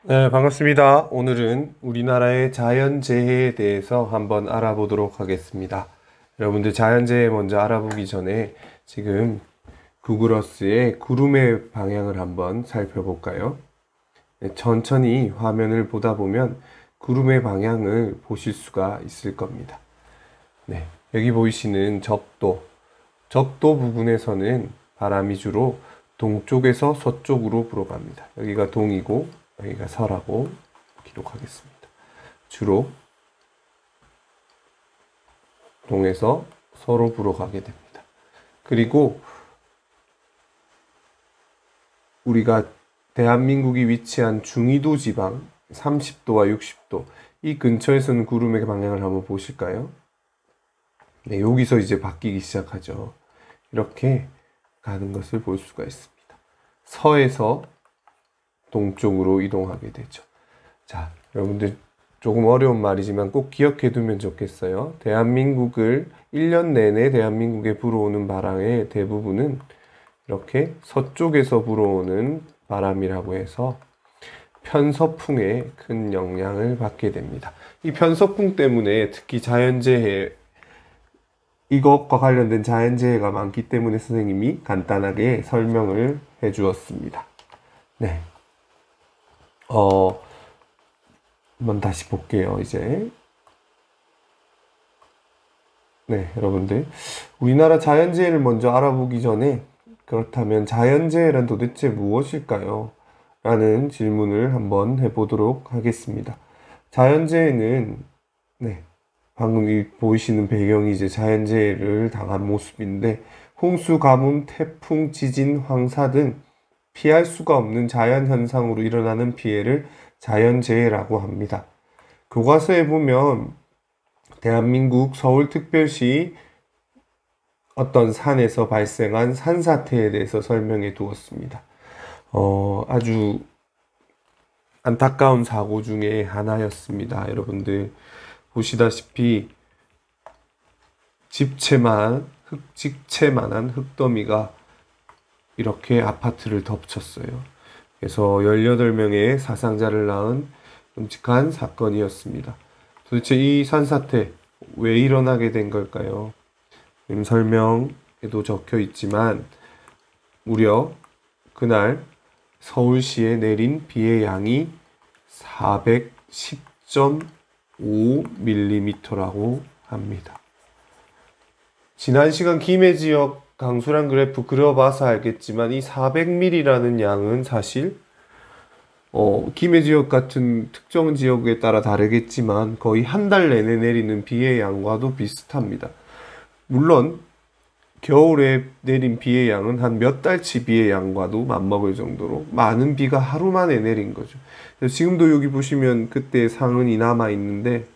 네, 반갑습니다. 오늘은 우리나라의 자연재해에 대해서 한번 알아보도록 하겠습니다. 여러분들 자연재해 먼저 알아보기 전에 지금 구글어스의 구름의 방향을 한번 살펴볼까요? 네, 천천히 화면을 보다 보면 구름의 방향을 보실 수가 있을 겁니다. 네, 여기 보이시는 적도 부근에서는 바람이 주로 동쪽에서 서쪽으로 불어갑니다. 여기가 동이고 여기가 서라고 기록하겠습니다. 주로 동에서 서로 불어가게 됩니다. 그리고 우리가 대한민국이 위치한 중위도 지방 30도와 60도 이 근처에서는 구름의 방향을 한번 보실까요? 네, 여기서 이제 바뀌기 시작하죠. 이렇게 가는 것을 볼 수가 있습니다. 서에서 동쪽으로 이동하게 되죠. 자, 여러분들 조금 어려운 말이지만 꼭 기억해 두면 좋겠어요. 1년 내내 대한민국에 불어오는 바람의 대부분은 이렇게 서쪽에서 불어오는 바람이라고 해서 편서풍에 큰 영향을 받게 됩니다. 이 편서풍 때문에 특히 자연재해, 이것과 관련된 자연재해가 많기 때문에 선생님이 간단하게 설명을 해 주었습니다. 네. 한번 다시 볼게요, 이제. 네, 여러분들. 우리나라 자연재해를 먼저 알아보기 전에, 그렇다면 자연재해란 도대체 무엇일까요? 라는 질문을 한번 해보도록 하겠습니다. 자연재해는, 네, 방금 이 보이시는 배경이 이제 자연재해를 당한 모습인데, 홍수, 가뭄, 태풍, 지진, 황사 등 피할 수가 없는 자연현상으로 일어나는 피해를 자연재해라고 합니다. 교과서에 보면 대한민국 서울특별시 어떤 산에서 발생한 산사태에 대해서 설명해 두었습니다. 아주 안타까운 사고 중에 하나였습니다. 여러분들 보시다시피 집채만한 흙더미가 이렇게 아파트를 덮쳤어요. 그래서 18명의 사상자를 낳은 끔찍한 사건이었습니다. 도대체 이 산사태 왜 일어나게 된 걸까요? 설명에도 적혀 있지만 무려 그날 서울시에 내린 비의 양이 410.5mm라고 합니다. 지난 시간 김해 지역 강수량 그래프 그려봐서 알겠지만 이 400mm라는 양은 사실 김해 지역 같은 특정 지역에 따라 다르겠지만 거의 한 달 내내 내리는 비의 양과도 비슷합니다. 물론 겨울에 내린 비의 양은 한 몇 달치 비의 양과도 맞먹을 정도로 많은 비가 하루 만에 내린 거죠. 지금도 여기 보시면 그때 상흔이 남아 있는데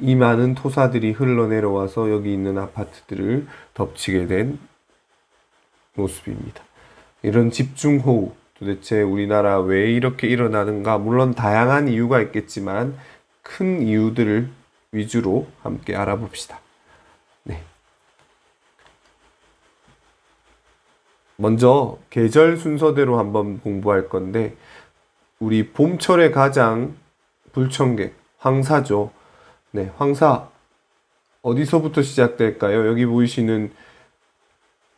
이 많은 토사들이 흘러내려와서 여기 있는 아파트들을 덮치게 된 모습입니다. 이런 집중호우, 도대체 우리나라 왜 이렇게 일어나는가? 물론 다양한 이유가 있겠지만 큰 이유들을 위주로 함께 알아봅시다. 네. 먼저 계절 순서대로 한번 공부할 건데 우리 봄철의 가장 불청객, 황사죠. 네, 황사 어디서부터 시작될까요? 여기 보이시는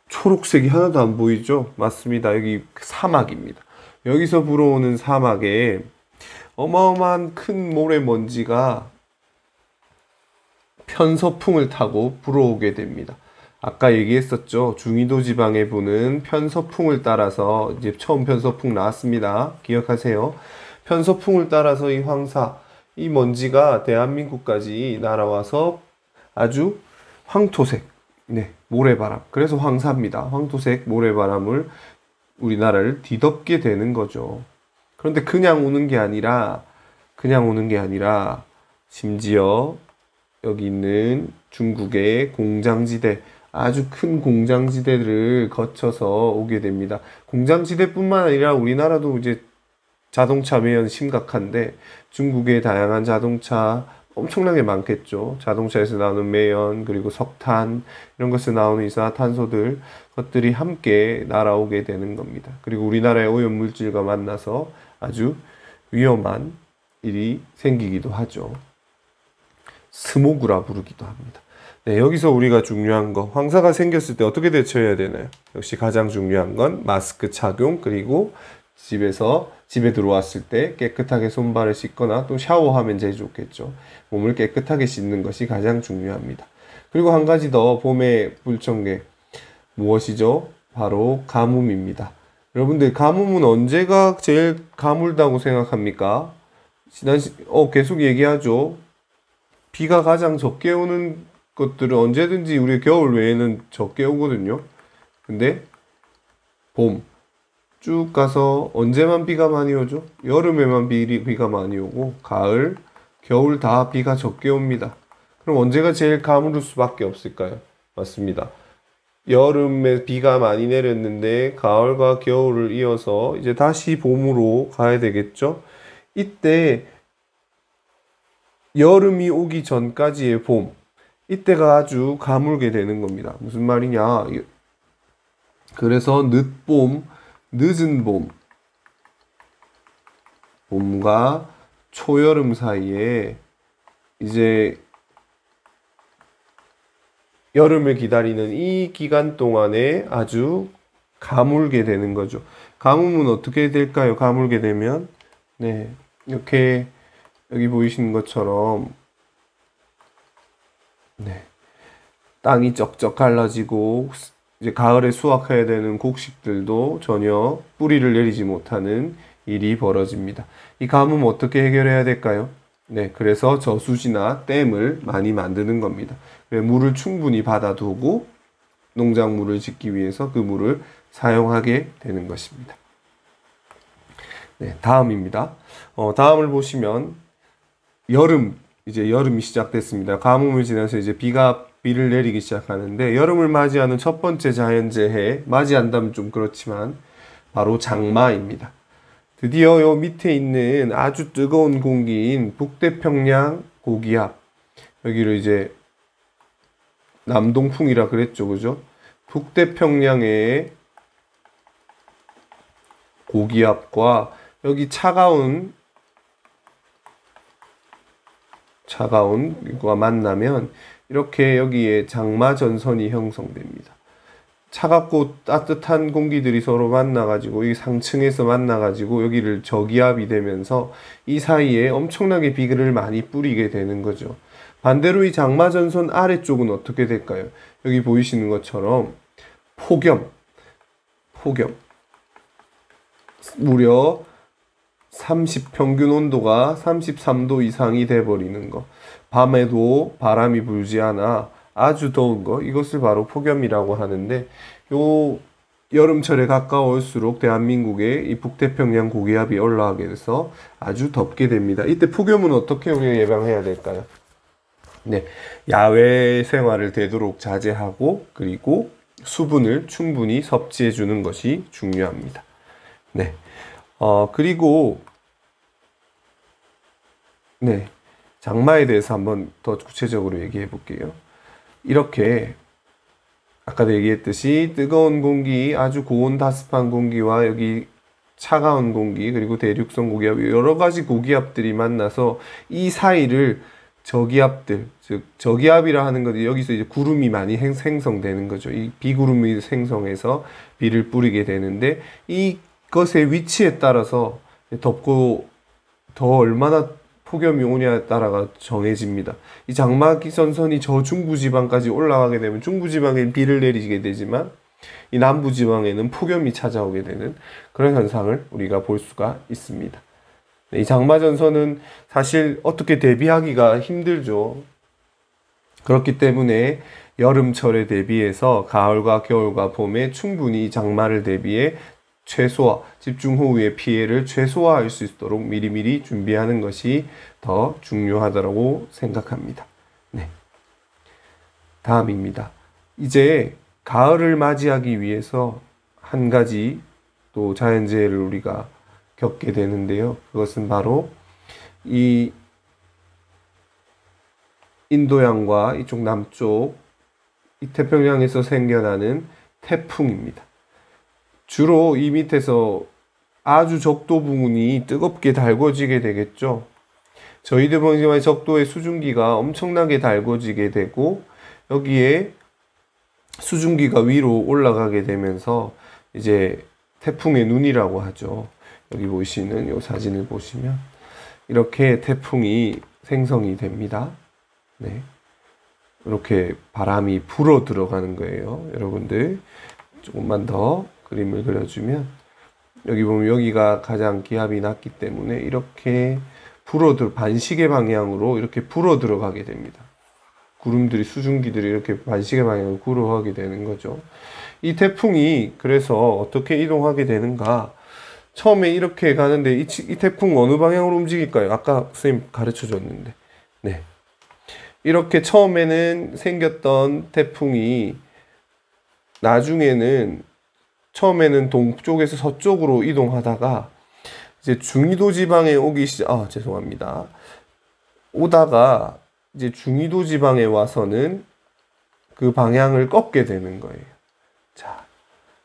초록색이 하나도 안 보이죠? 맞습니다. 여기 사막입니다. 여기서 불어오는 사막에 어마어마한 큰 모래먼지가 편서풍을 타고 불어오게 됩니다. 아까 얘기했었죠. 중위도 지방에 부는 편서풍을 따라서 이제 처음 편서풍 나왔습니다. 기억하세요. 편서풍을 따라서 이 황사, 이 먼지가 대한민국까지 날아와서 아주 황토색, 네, 모래바람. 그래서 황사입니다. 황토색 모래바람을 우리나라를 뒤덮게 되는 거죠. 그런데 그냥 오는 게 아니라 심지어 여기 있는 중국의 공장지대, 아주 큰 공장지대를 거쳐서 오게 됩니다. 공장지대뿐만 아니라 우리나라도 이제 자동차 매연 심각한데 중국의 다양한 자동차 엄청나게 많겠죠. 자동차에서 나오는 매연 그리고 석탄 이런 것에서 나오는 이산화탄소들 것들이 함께 날아오게 되는 겁니다. 그리고 우리나라의 오염물질과 만나서 아주 위험한 일이 생기기도 하죠. 스모그라 부르기도 합니다. 네, 여기서 우리가 중요한 거, 황사가 생겼을 때 어떻게 대처해야 되나요? 역시 가장 중요한 건 마스크 착용, 그리고 집에 들어왔을 때 깨끗하게 손발을 씻거나 또 샤워하면 제일 좋겠죠. 몸을 깨끗하게 씻는 것이 가장 중요합니다. 그리고 한 가지 더 봄의 불청객 무엇이죠? 바로 가뭄입니다. 여러분들 가뭄은 언제가 제일 가물다고 생각합니까? 계속 얘기하죠. 비가 가장 적게 오는 것들은 언제든지 우리 겨울 외에는 적게 오거든요. 근데 봄 쭉 가서 언제만 비가 많이 오죠? 여름에만 비가 많이 오고 가을, 겨울 다 비가 적게 옵니다. 그럼 언제가 제일 가물을 수밖에 없을까요? 맞습니다. 여름에 비가 많이 내렸는데 가을과 겨울을 이어서 이제 다시 봄으로 가야 되겠죠? 이때 여름이 오기 전까지의 봄, 이때가 아주 가물게 되는 겁니다. 무슨 말이냐? 그래서 늦봄, 늦은 봄, 봄과 초여름 사이에 이제 여름을 기다리는 이 기간 동안에 아주 가물게 되는 거죠. 가뭄은 어떻게 될까요? 가물게 되면 네, 이렇게 여기 보이시는 것처럼 네, 땅이 쩍쩍 갈라지고 이제 가을에 수확해야 되는 곡식들도 전혀 뿌리를 내리지 못하는 일이 벌어집니다. 이 가뭄 어떻게 해결해야 될까요? 네, 그래서 저수지나 댐을 많이 만드는 겁니다. 물을 충분히 받아두고 농작물을 짓기 위해서 그 물을 사용하게 되는 것입니다. 네, 다음입니다. 다음을 보시면 이제 여름이 시작됐습니다. 가뭄을 지나서 이제 비를 내리기 시작하는데 여름을 맞이하는 첫 번째 자연재해, 맞이한다면 좀 그렇지만 바로 장마입니다. 드디어 요 밑에 있는 아주 뜨거운 공기인 북태평양 고기압, 여기를 이제 남동풍이라 그랬죠, 그죠? 북태평양의 고기압과 여기 차가운 이거가 만나면 이렇게 여기에 장마 전선이 형성됩니다. 차갑고 따뜻한 공기들이 서로 만나가지고 이 상층에서 만나가지고 여기를 저기압이 되면서 이 사이에 엄청나게 비를 많이 뿌리게 되는 거죠. 반대로 이 장마 전선 아래쪽은 어떻게 될까요? 여기 보이시는 것처럼 폭염 무려 평균 온도가 33도 이상이 돼버리는 거, 밤에도 바람이 불지 않아 아주 더운 거, 이것을 바로 폭염이라고 하는데, 요 여름철에 가까울수록 대한민국의 이 북태평양 고기압이 올라가게 돼서 아주 덥게 됩니다. 이때 폭염은 어떻게 우리가 예방해야 될까요? 네, 야외 생활을 되도록 자제하고 그리고 수분을 충분히 섭취해 주는 것이 중요합니다. 네, 그리고 네, 장마에 대해서 한번 더 구체적으로 얘기해 볼게요. 이렇게 아까도 얘기했듯이 뜨거운 공기, 아주 고온다습한 공기와 여기 차가운 공기, 그리고 대륙성 고기압, 여러 가지 고기압들이 만나서 이 사이를 저기압들, 즉 저기압이라 하는 것이 여기서 이제 구름이 많이 생성되는 거죠. 이 비구름이 생성해서 비를 뿌리게 되는데, 이것의 위치에 따라서 덥고 더 얼마나 폭염이 오냐에 따라가 정해집니다. 이 장마기 전선이 저 중부지방까지 올라가게 되면 중부지방에 비를 내리게 되지만 이 남부지방에는 폭염이 찾아오게 되는 그런 현상을 우리가 볼 수가 있습니다. 이 장마전선은 사실 어떻게 대비하기가 힘들죠. 그렇기 때문에 여름철에 대비해서 가을과 겨울과 봄에 충분히 장마를 대비해 집중호우의 피해를 최소화할 수 있도록 미리미리 준비하는 것이 더 중요하다고 생각합니다. 네. 다음입니다. 이제 가을을 맞이하기 위해서 한 가지 또 자연재해를 우리가 겪게 되는데요. 그것은 바로 이 인도양과 이쪽 남쪽 이 태평양에서 생겨나는 태풍입니다. 주로 이 밑에서 아주 적도 부분이 뜨겁게 달궈지게 되겠죠. 저희들 보기에 적도의 수증기가 엄청나게 달궈지게 되고 여기에 수증기가 위로 올라가게 되면서 이제 태풍의 눈이라고 하죠. 여기 보시는 이 사진을 보시면 이렇게 태풍이 생성이 됩니다. 네. 이렇게 바람이 불어 들어가는 거예요. 여러분들 조금만 더 그림을 그려주면 여기 보면 여기가 가장 기압이 낮기 때문에 이렇게 반시계 방향으로 이렇게 불어 들어가게 됩니다. 구름들이 수증기들이 이렇게 반시계 방향으로 굴러가게 되는 거죠. 이 태풍이 그래서 어떻게 이동하게 되는가? 처음에 이렇게 가는데 이 태풍 어느 방향으로 움직일까요? 아까 선생님 가르쳐 줬는데. 네. 이렇게 처음에는 생겼던 태풍이 나중에는 처음에는 동쪽에서 서쪽으로 이동하다가 이제 중위도 지방에 죄송합니다. 오다가 이제 중위도 지방에 와서는 그 방향을 꺾게 되는 거예요. 자,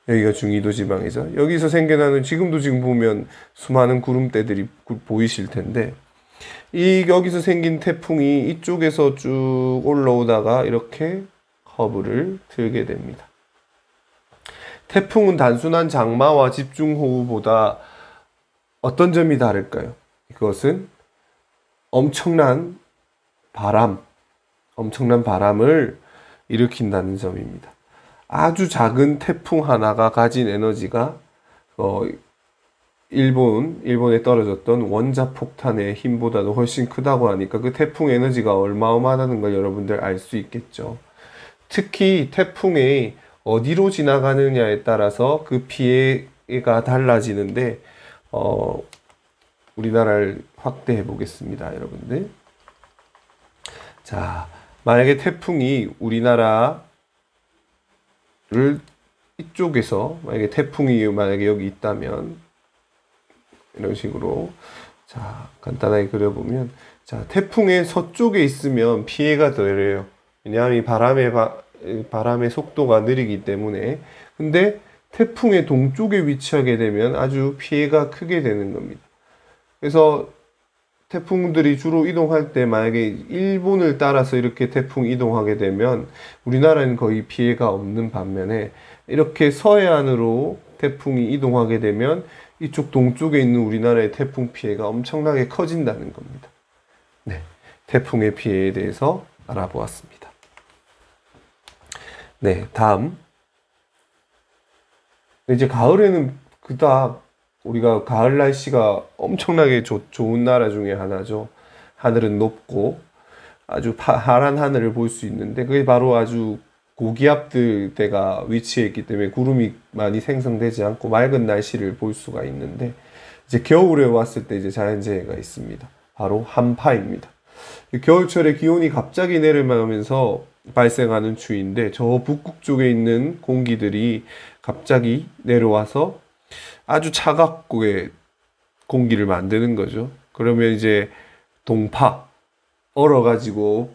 여기가 중위도 지방이죠. 여기서 생겨나는 지금 보면 수많은 구름대들이 보이실 텐데 여기서 생긴 태풍이 이쪽에서 쭉 올라오다가 이렇게 커브를 들게 됩니다. 태풍은 단순한 장마와 집중호우보다 어떤 점이 다를까요? 그것은 엄청난 바람을 일으킨다는 점입니다. 아주 작은 태풍 하나가 가진 에너지가 일본에 떨어졌던 원자폭탄의 힘보다도 훨씬 크다고 하니까 그 태풍 에너지가 어마어마하다는 걸 여러분들 알 수 있겠죠. 특히 태풍이 어디로 지나가느냐에 따라서 그 피해가 달라지는데 우리나라를 확대해 보겠습니다, 여러분들. 자, 만약에 태풍이 우리나라를 이쪽에서 만약에 여기 있다면 이런 식으로 자 간단하게 그려보면 자 태풍의 서쪽에 있으면 피해가 덜해요. 왜냐하면 이 바람의 속도가 느리기 때문에. 근데 태풍의 동쪽에 위치하게 되면 아주 피해가 크게 되는 겁니다. 그래서 태풍들이 주로 이동할 때 만약에 일본을 따라서 이렇게 태풍 이동하게 되면 우리나라는 거의 피해가 없는 반면에 이렇게 서해안으로 태풍이 이동하게 되면 이쪽 동쪽에 있는 우리나라의 태풍 피해가 엄청나게 커진다는 겁니다. 네, 태풍의 피해에 대해서 알아보았습니다. 네, 다음. 이제 가을에는 그닥 우리가 가을 날씨가 엄청나게 좋은 나라 중에 하나죠. 하늘은 높고 아주 파란 하늘을 볼 수 있는데 그게 바로 아주 고기압들대가 위치해 있기 때문에 구름이 많이 생성되지 않고 맑은 날씨를 볼 수가 있는데 이제 겨울에 왔을 때 이제 자연재해가 있습니다. 바로 한파입니다. 겨울철에 기온이 갑자기 내려가면서 발생하는 추위인데 저 북극 쪽에 있는 공기들이 갑자기 내려와서 아주 차갑게 공기를 만드는 거죠. 그러면 이제 동파 얼어가지고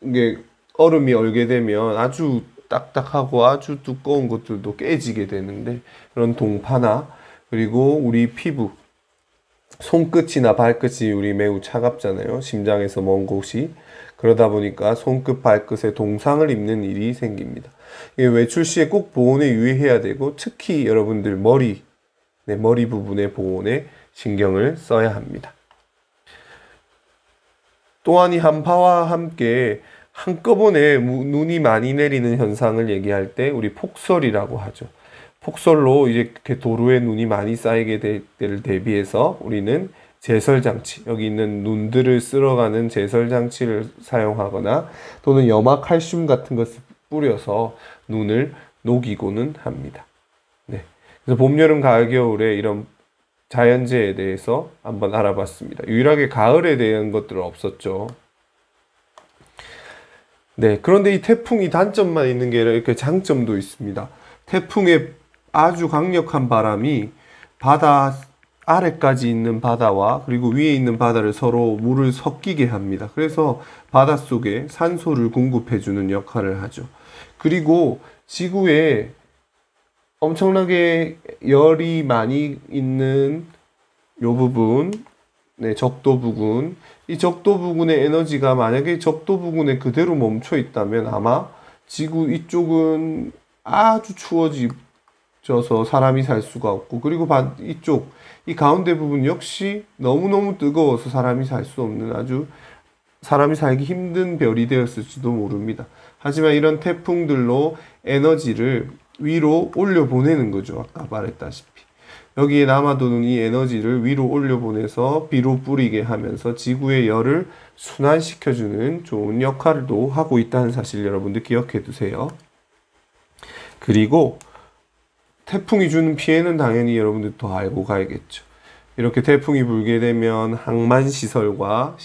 이게 얼음이 얼게 되면 아주 딱딱하고 아주 두꺼운 것들도 깨지게 되는데 그런 동파나 그리고 우리 피부 손끝이나 발끝이 우리 매우 차갑잖아요. 심장에서 먼 곳이. 그러다 보니까 손끝, 발끝에 동상을 입는 일이 생깁니다. 외출 시에 꼭 보온에 유의해야 되고 특히 여러분들 머리 부분의 보온에 신경을 써야 합니다. 또한 이 한파와 함께 한꺼번에 눈이 많이 내리는 현상을 얘기할 때 우리 폭설이라고 하죠. 폭설로 이제 이렇게 도로에 눈이 많이 쌓이게 될 때를 대비해서 우리는 제설장치, 여기 있는 눈들을 쓸어가는 제설장치를 사용하거나 또는 염화칼슘 같은 것을 뿌려서 눈을 녹이고는 합니다. 네. 그래서 봄, 여름, 가을, 겨울에 이런 자연재해에 대해서 한번 알아봤습니다. 유일하게 가을에 대한 것들은 없었죠. 네. 그런데 이 태풍이 단점만 있는 게 아니라 이렇게 장점도 있습니다. 태풍의 아주 강력한 바람이 바다 아래까지 있는 바다와 그리고 위에 있는 바다를 서로 물을 섞이게 합니다. 그래서 바닷속에 산소를 공급해주는 역할을 하죠. 그리고 지구에 엄청나게 열이 많이 있는 요 부분, 네, 적도 부근. 이 적도 부근의 에너지가 만약에 적도 부근에 그대로 멈춰 있다면 아마 지구 이쪽은 아주 추워져서 사람이 살 수가 없고, 그리고 이쪽, 이 가운데 부분 역시 너무너무 뜨거워서 사람이 살 수 없는 아주 사람이 살기 힘든 별이 되었을지도 모릅니다. 하지만 이런 태풍들로 에너지를 위로 올려보내는 거죠. 아까 말했다시피. 여기에 남아도는 이 에너지를 위로 올려보내서 비로 뿌리게 하면서 지구의 열을 순환시켜주는 좋은 역할도 하고 있다는 사실 여러분들 기억해 두세요. 그리고 태풍이 주는 피해는 당연히 여러분들 더 알고 가야겠죠. 이렇게 태풍이 불게 되면 항만시설과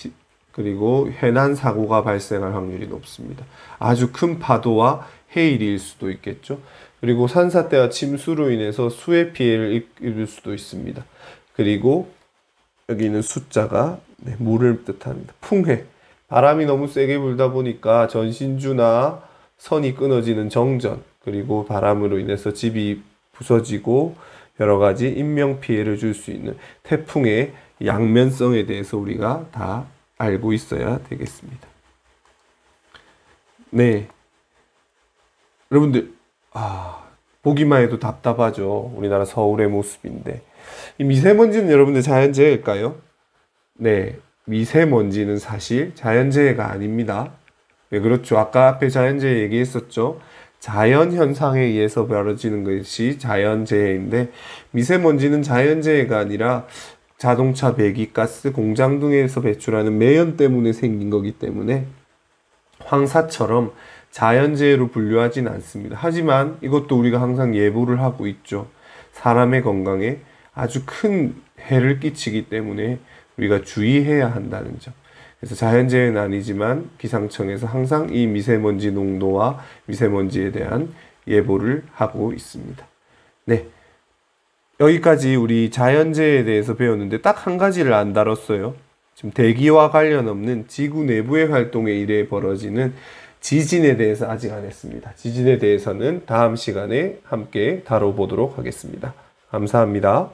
그리고 해난 사고가 발생할 확률이 높습니다. 아주 큰 파도와 해일일 수도 있겠죠. 그리고 산사태와 침수로 인해서 수해 피해를 입을 수도 있습니다. 그리고 여기 있는 숫자가 물을 뜻합니다. 풍해. 바람이 너무 세게 불다 보니까 전신주나 선이 끊어지는 정전, 그리고 바람으로 인해서 집이 부서지고 여러 가지 인명 피해를 줄 수 있는 태풍의 양면성에 대해서 우리가 다 알고 있어야 되겠습니다. 네. 여러분들, 보기만 해도 답답하죠. 우리나라 서울의 모습인데. 이 미세먼지는 여러분들 자연재해일까요? 네. 미세먼지는 사실 자연재해가 아닙니다. 왜 그렇죠? 아까 앞에 자연재해 얘기했었죠. 자연현상에 의해서 벌어지는 것이 자연재해인데, 미세먼지는 자연재해가 아니라 자동차 배기가스, 공장 등에서 배출하는 매연 때문에 생긴 거기 때문에 황사처럼 자연재해로 분류하진 않습니다. 하지만 이것도 우리가 항상 예보를 하고 있죠. 사람의 건강에 아주 큰 해를 끼치기 때문에 우리가 주의해야 한다는 점. 그래서 자연재해는 아니지만 기상청에서 항상 이 미세먼지 농도와 미세먼지에 대한 예보를 하고 있습니다. 네. 여기까지 우리 자연재해에 대해서 배웠는데 딱 한 가지를 안 다뤘어요. 지금 대기와 관련 없는 지구 내부의 활동에 의해 벌어지는 지진에 대해서 아직 안 했습니다. 지진에 대해서는 다음 시간에 함께 다뤄보도록 하겠습니다. 감사합니다.